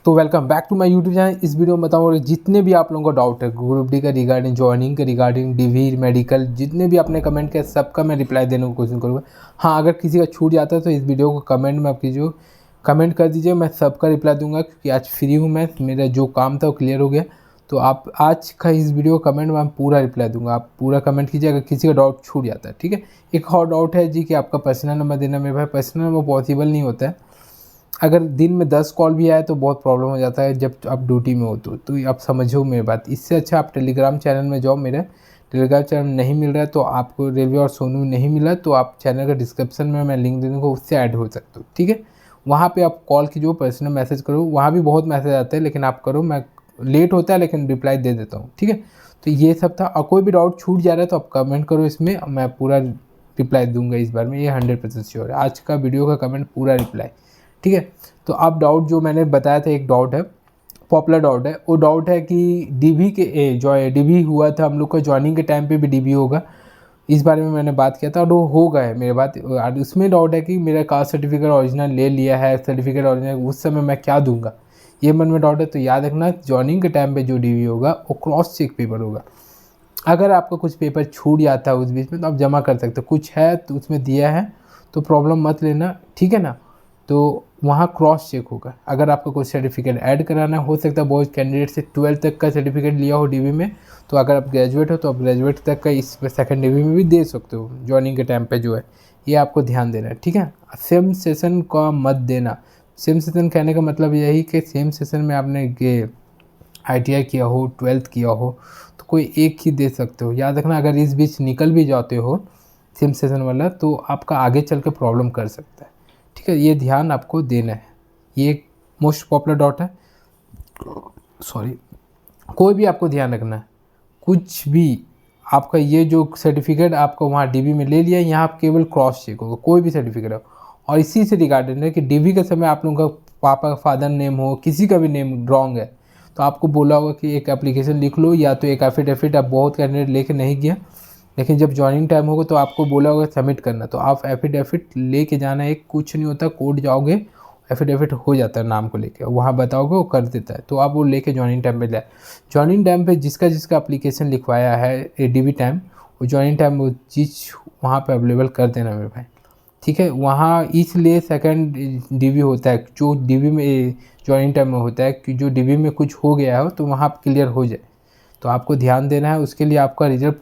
तो welcome back to my YouTube channel. इस video में बताऊँगा जितने भी आप लोगों का डाउट है ग्रुप डी का रिगार्डिंग, जॉइनिंग का रिगार्डिंग, डिवी मेडिकल, जितने भी आपने कमेंट किया सबका मैं रिप्लाई देने की कोशिश करूँगा। हाँ, अगर किसी का छूट जाता है तो इस वीडियो को कमेंट में आप कीजिए, कमेंट कर दीजिए, मैं सबका रिप्लाई दूंगा क्योंकि आज फ्री हूँ मैं, मेरा जो काम था वो क्लियर हो गया। तो आप आज का इस वीडियो कमेंट में मैं पूरा रिप्लाई दूंगा, आप पूरा कमेंट कीजिए अगर किसी का डाउट छूट जाता है। ठीक है, एक और डाउट है जी कि आपका पर्सनल नंबर देना। मेरे भाई पर्सनल नंबर पॉसिबल नहीं होता है। अगर दिन में 10 कॉल भी आए तो बहुत प्रॉब्लम हो जाता है जब आप ड्यूटी में हो तो आप समझो मेरी बात। इससे अच्छा आप टेलीग्राम चैनल में जाओ। मेरा टेलीग्राम चैनल नहीं मिल रहा है तो आपको रेलवे और सोनू नहीं मिला तो आप चैनल का डिस्क्रिप्शन में मैं लिंक दे दूँगा, उससे ऐड हो सकते हो। ठीक है, वहाँ पे आप कॉल कीजिए, पर्सनल मैसेज करो, वहाँ भी बहुत मैसेज आते हैं लेकिन आप करो, मैं लेट होता है लेकिन रिप्लाई दे देता हूँ। ठीक है, तो ये सब था। और कोई भी डाउट छूट जा रहा है तो आप कमेंट करो, इसमें मैं पूरा रिप्लाई दूंगा इस बार में, ये 100% श्योर है। आज का वीडियो का कमेंट पूरा रिप्लाई। ठीक है, तो अब डाउट जो मैंने बताया था, एक डाउट है, पॉपुलर डाउट है, वो डाउट है कि डीवी के जो डीवी हुआ था हम लोग का, ज्वाइनिंग के टाइम पे भी डीवी होगा, इस बारे में मैंने बात किया था और वो हो गया है मेरे बात। उसमें डाउट है कि मेरा कास्ट सर्टिफिकेट ओरिजिनल ले लिया है, सर्टिफिकेट ओरिजिनल, उस समय मैं क्या दूंगा, ये मन में डाउट है। तो याद रखना, ज्वाइनिंग के टाइम पे जो डीवी होगा वो क्रॉस चेक पेपर होगा। अगर आपका कुछ पेपर छूट जाता है उस बीच में तो आप जमा कर सकते हो, कुछ है तो उसमें दिया है तो प्रॉब्लम मत लेना। ठीक है ना, तो वहाँ क्रॉस चेक होगा। अगर आपको कोई सर्टिफिकेट ऐड कराना हो सकता है, बहुत कैंडिडेट से 12 तक का सर्टिफिकेट लिया हो डीवी में, तो अगर आप ग्रेजुएट हो तो आप ग्रेजुएट तक का इस सेकंड डीवी में भी दे सकते हो ज्वाइनिंग के टाइम पे जो है, ये आपको ध्यान देना है। ठीक है, सेम सेशन का मत देना। सेम सेशन कहने का मतलब यही कि सेम सेशन में आपने ITI किया हो, 12th किया हो तो कोई एक ही दे सकते हो। याद रखना, अगर इस बीच निकल भी जाते हो सेम सेशन वाला तो आपका आगे चल के प्रॉब्लम कर सकता है। ठीक है, ये ध्यान आपको देना है, ये मोस्ट पॉपुलर डाउट है। सॉरी, कोई भी आपको ध्यान रखना है, कुछ भी आपका ये जो सर्टिफिकेट आपको वहाँ डीवी में ले लिया, यहाँ आप केवल क्रॉस चेक होगा, कोई भी सर्टिफिकेट हो। और इसी से रिगार्डेड है कि डीवी के समय आप लोगों का पापा का फादर नेम हो, किसी का भी नेम रॉन्ग है तो आपको बोला होगा कि एक एप्लीकेशन लिख लो या तो एक एफिडेविट। आप बहुत कैंडिडेट लेके नहीं गया, लेकिन जब ज्वाइनिंग टाइम होगा तो आपको बोला होगा सबमिट करना, तो आप एफिडेविट लेके जाना। एक कुछ नहीं होता, कोर्ट जाओगे, एफिडेविट हो जाता है नाम को लेके, वहाँ बताओगे वो कर देता है, तो आप वो लेके ज्वाइनिंग टाइम पे ले। ज्वाइनिंग टाइम पे जिसका जिसका एप्लीकेशन लिखवाया है डीवी टाइम, वो ज्वाइनिंग टाइम वो चीज़ वहाँ पे अवेलेबल कर देना मेरे भाई। ठीक है, वहाँ इसलिए सेकंड डीवी होता है, जो डीवी में ज्वाइनिंग टाइम में होता है कि जो डीवी में कुछ हो गया हो तो वहाँ क्लियर हो जाए, तो आपको ध्यान देना है। उसके लिए आपका रिजल्ट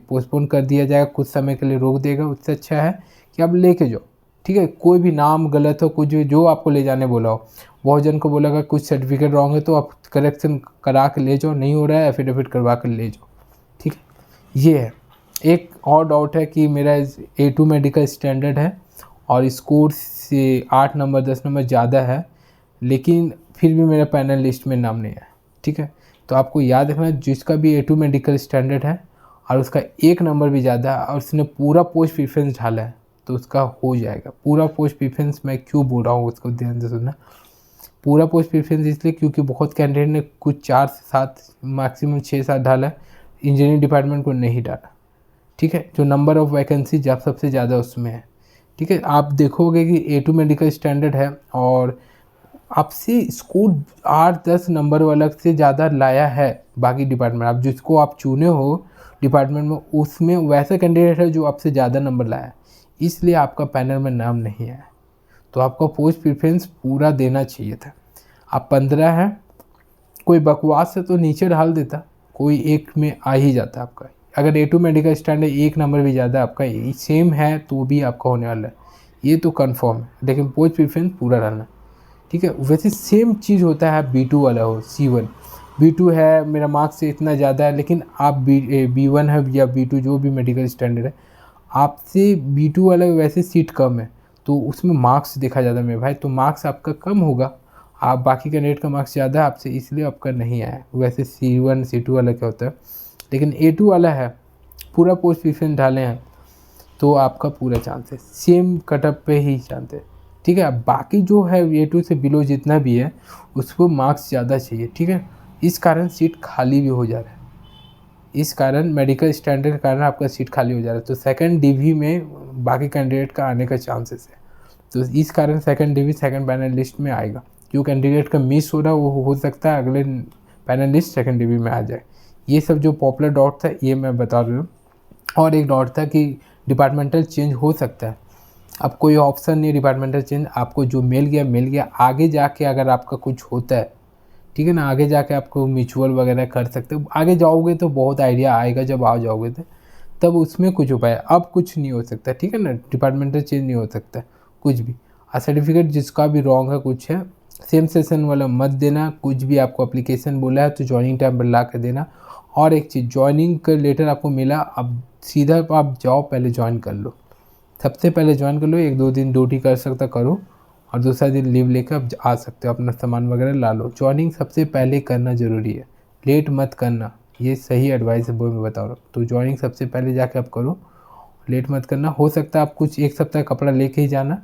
पोस्टपोन कर दिया जाएगा, कुछ समय के लिए रोक देगा। उससे अच्छा है कि आप लेके जाओ। ठीक है, कोई भी नाम गलत हो, कुछ भी जो आपको ले जाने बोला हो, बहुत जन को बोला कुछ सर्टिफिकेट रॉन्ग है तो आप करेक्शन करा के ले जाओ, नहीं हो रहा है एफिडेविट करवा कर ले जाओ। ठीक है, ये है। एक और डाउट है कि मेरा A2 मेडिकल स्टैंडर्ड है और स्कोर से 8 नंबर 10 नंबर ज़्यादा है, लेकिन फिर भी मेरा पैनल लिस्ट में नाम नहीं है। ठीक है, तो आपको याद रखना, जिसका भी A2 मेडिकल स्टैंडर्ड है और उसका 1 नंबर भी ज़्यादा है और उसने पूरा पोस्ट प्रीफरेंस ढाला है तो उसका हो जाएगा। पूरा पोस्ट प्रीफरेंस मैं क्यों बोल रहा हूँ उसको ध्यान से सुनना। पूरा पोस्ट प्रीफरेंस इसलिए क्योंकि बहुत कैंडिडेट ने कुछ 4 से 7 मैक्सिमम 6-7 डाला है, इंजीनियरिंग डिपार्टमेंट को नहीं डाला। ठीक है, जो नंबर ऑफ़ वैकेंसी जब सबसे ज़्यादा उसमें है। ठीक है, आप देखोगे कि A2 मेडिकल स्टैंडर्ड है और आपसे स्कोर 8-10 नंबर वाला से ज़्यादा लाया है बाकी डिपार्टमेंट, आप जिसको आप चुने हो डिपार्टमेंट में उसमें वैसा कैंडिडेट है जो आपसे ज़्यादा नंबर लाया है, इसलिए आपका पैनल में नाम नहीं है। तो आपका पोस्ट प्रेफरेंस पूरा देना चाहिए था। आप 15 हैं, कोई बकवास है तो नीचे डाल देता, कोई एक में आ ही जाता आपका। अगर A2 मेडिकल स्टैंडर्ड 1 नंबर भी ज़्यादा आपका सेम है तो भी आपका होने वाला है, ये तो कन्फर्म है, लेकिन पोस्ट प्रेफरेंस पूरा डालना। ठीक है, वैसे सेम चीज़ होता है B2 वाला हो, C1 B2 है, मेरा मार्क्स से इतना ज़्यादा है, लेकिन आप B1 है या B2 जो भी मेडिकल स्टैंडर्ड है, आपसे B2 वाला वैसे सीट कम है तो उसमें मार्क्स देखा जाता है मेरे भाई, तो मार्क्स आपका कम होगा, आप बाकी कैंडिडेट का मार्क्स ज़्यादा है आपसे, इसलिए आपका नहीं आया। वैसे C1 C2 वाला क्या होता है, लेकिन A2 वाला है, पूरा पोस्ट प्रेफरेंस डाले हैं तो आपका पूरा चांस है, सेम कटअप पे ही चांस है। ठीक है, बाकी जो है A2 से बिलो जितना भी है उसको मार्क्स ज़्यादा चाहिए। ठीक है, इस कारण सीट खाली भी हो जा रहा है, इस कारण मेडिकल स्टैंडर्ड के कारण आपका सीट खाली हो जा रहा है, तो सेकंड डीवी में बाकी कैंडिडेट का आने का चांसेस है, तो इस कारण second DV second panel list में आएगा। जो कैंडिडेट का मिस हो रहा है वो हो सकता है अगले पैनल लिस्ट सेकेंड डिवी में आ जाए। ये सब जो पॉपुलर डाउट था ये मैं बता रही हूँ। और एक डाउट था कि डिपार्टमेंटल चेंज हो सकता है। अब कोई ऑप्शन नहीं डिपार्टमेंटल चेंज, आपको जो मिल गया, आगे जाके अगर आपका कुछ होता है, ठीक है ना, आगे जाके आपको म्यूचुअल वगैरह कर सकते हो, आगे जाओगे तो बहुत आइडिया आएगा जब आ जाओगे तो तब उसमें कुछ उपाय। अब कुछ नहीं हो सकता, ठीक है ना, डिपार्टमेंटल चेंज नहीं हो सकता कुछ भी। सर्टिफिकेट जिसका भी रॉन्ग है कुछ है, सेम सेशन वाला मत देना, कुछ भी आपको एप्लीकेशन बोला है तो ज्वाइनिंग टाइम पर ला कर देना। और एक चीज़, ज्वाइनिंग का लेटर आपको मिला, अब सीधा आप जाओ पहले ज्वाइन कर लो, सबसे पहले ज्वाइन कर लो, 1-2 दिन ड्यूटी कर सकता करो और दूसरा दिन लीव लेकर आप आ सकते हो, अपना सामान वगैरह ला लो। ज्वाइनिंग सबसे पहले करना ज़रूरी है, लेट मत करना, ये सही एडवाइस है वो मैं बता रहा हूँ। तो ज्वाइनिंग सबसे पहले जाके आप करो, लेट मत करना। हो सकता है आप कुछ एक सप्ताह कपड़ा लेके ही जाना।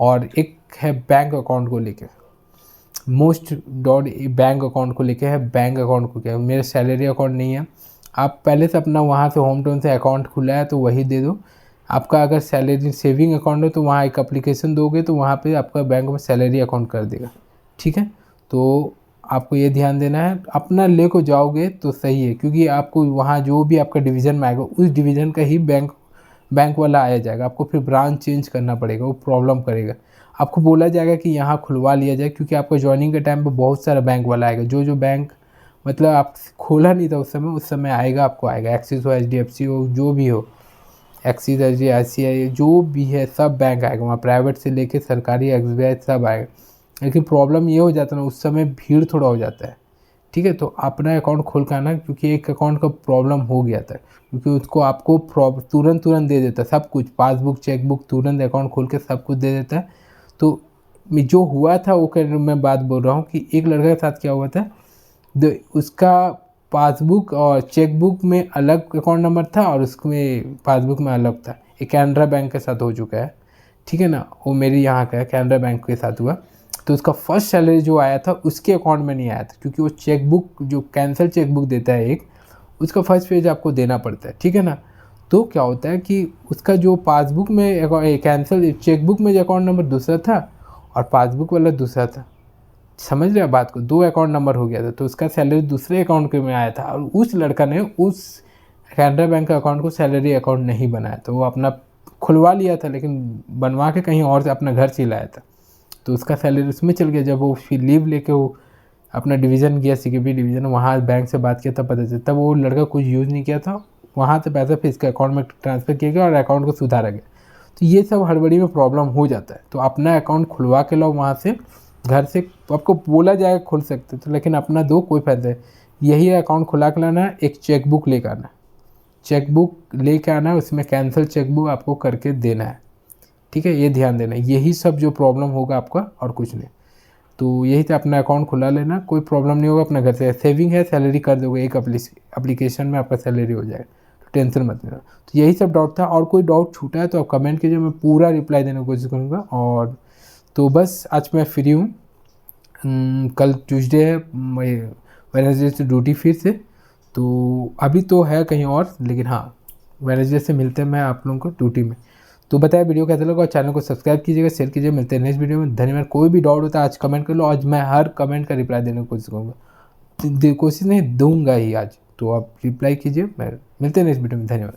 और एक है बैंक अकाउंट को लेके, मोस्ट डॉट बैंक अकाउंट को लेके है। बैंक अकाउंट को क्या है, मेरा सैलरी अकाउंट नहीं है, आप पहले से अपना वहाँ से होम टाउन से अकाउंट खुला है तो वही दे दो। आपका अगर सैलरी सेविंग अकाउंट है तो वहाँ एक एप्लीकेशन दोगे तो वहाँ पे आपका बैंक में सैलरी अकाउंट कर देगा, ठीक है। तो आपको ये ध्यान देना है, अपना ले को जाओगे तो सही है, क्योंकि आपको वहाँ जो भी आपका डिवीज़न में आएगा उस डिवीज़न का ही बैंक वाला आया जाएगा, आपको फिर ब्रांच चेंज करना पड़ेगा, वो प्रॉब्लम करेगा। आपको बोला जाएगा कि यहाँ खुलवा लिया जाए, क्योंकि आपका ज्वाइनिंग के टाइम पे बहुत सारा बैंक वाला आएगा, जो बैंक मतलब आप खोला नहीं था उस समय आएगा, आपको आएगा। एक्सिस हो, HDFC हो, जो भी हो, एक्सिस ICICI जो भी है सब बैंक आएगा वहाँ, प्राइवेट से लेके सरकारी SBI सब आएगा। लेकिन प्रॉब्लम ये हो जाता है ना, उस समय भीड़ थोड़ा हो जाता है, ठीक है। तो अपना अकाउंट खोल के आना, क्योंकि एक अकाउंट का प्रॉब्लम हो गया था, क्योंकि उसको आपको तुरंत दे देता है सब कुछ, पासबुक चेकबुक तुरंत अकाउंट खोल के सब कुछ दे देता है। तो जो हुआ था वो मैं बात बोल रहा हूँ कि एक लड़के के साथ क्या हुआ था, उसका पासबुक और चेकबुक में अलग अकाउंट नंबर था और उसमें पासबुक में अलग था। एक कैनरा बैंक के साथ हो चुका है, ठीक है ना, वो मेरी यहाँ का है, कैनरा बैंक के साथ हुआ। तो उसका फर्स्ट सैलरी जो आया था उसके अकाउंट में नहीं आया था, क्योंकि वो चेकबुक जो कैंसिल चेकबुक देता है एक, उसका फर्स्ट पेज आपको देना पड़ता है, ठीक है ना। तो क्या होता है कि उसका जो पासबुक में कैंसिल चेकबुक में जो अकाउंट नंबर दूसरा था और पासबुक वाला दूसरा था, समझ रहे हो बात को, 2 अकाउंट नंबर हो गया था। तो उसका सैलरी दूसरे अकाउंट के में आया था और उस लड़का ने उस कैनरा बैंक का अकाउंट को सैलरी अकाउंट नहीं बनाया, तो वो अपना खुलवा लिया था लेकिन बनवा के कहीं और से अपना घर से लाया था, तो उसका सैलरी उसमें चल गया। जब वो फिर लीव लेके वो अपना डिवीज़न गया, CKP डिवीज़न, वहाँ बैंक से बात किया तब पता चला, तब वो लड़का कुछ यूज़ नहीं किया था, वहाँ से पैसा फिर इसके अकाउंट में ट्रांसफ़र किया गया और अकाउंट को सुधारा गया। तो ये सब हड़बड़ी में प्रॉब्लम हो जाता है, तो अपना अकाउंट खुलवा के लाओ वहाँ से, घर से आपको बोला जाएगा खोल सकते तो, लेकिन अपना दो, कोई फायदा है। यही अकाउंट खुला के लाना, एक चेकबुक लेकर आना, चेकबुक लेके आना है, उसमें कैंसिल चेकबुक आपको करके देना है, ठीक है, ये ध्यान देना। यही सब जो प्रॉब्लम होगा आपका और कुछ नहीं। तो यही था, अपना अकाउंट खुला लेना, कोई प्रॉब्लम नहीं होगा, अपना घर से सेविंग है, सैलरी कर दोगे, एक एप्लीकेशन में आपका सैलरी हो जाएगा, तो टेंशन मत लेना। तो यही सब डाउट था, और कोई डाउट छूटा है तो आप कमेंट कीजिए, मैं पूरा रिप्लाई देने की कोशिश करूँगा। और तो बस आज मैं फ्री हूँ, कल ट्यूसडे है, वेडनेसडे से ड्यूटी फिर से, तो अभी तो है कहीं और, लेकिन हाँ वेडनेसडे से मिलते हैं मैं आप लोगों को ड्यूटी में। तो बताया वीडियो कैसा लगा और चैनल को सब्सक्राइब कीजिएगा, शेयर कीजिए, मिलते हैं नेक्स्ट वीडियो में। धन्यवाद। कोई भी डाउट होता है आज कमेंट कर लो, आज मैं हर कमेंट का रिप्लाई देने की कोशिश करूँगा, कोशिश नहीं दूंगा ही आज, तो आप रिप्लाई कीजिए, मैं मिलते हैं नेक्स्ट वीडियो में। धन्यवाद।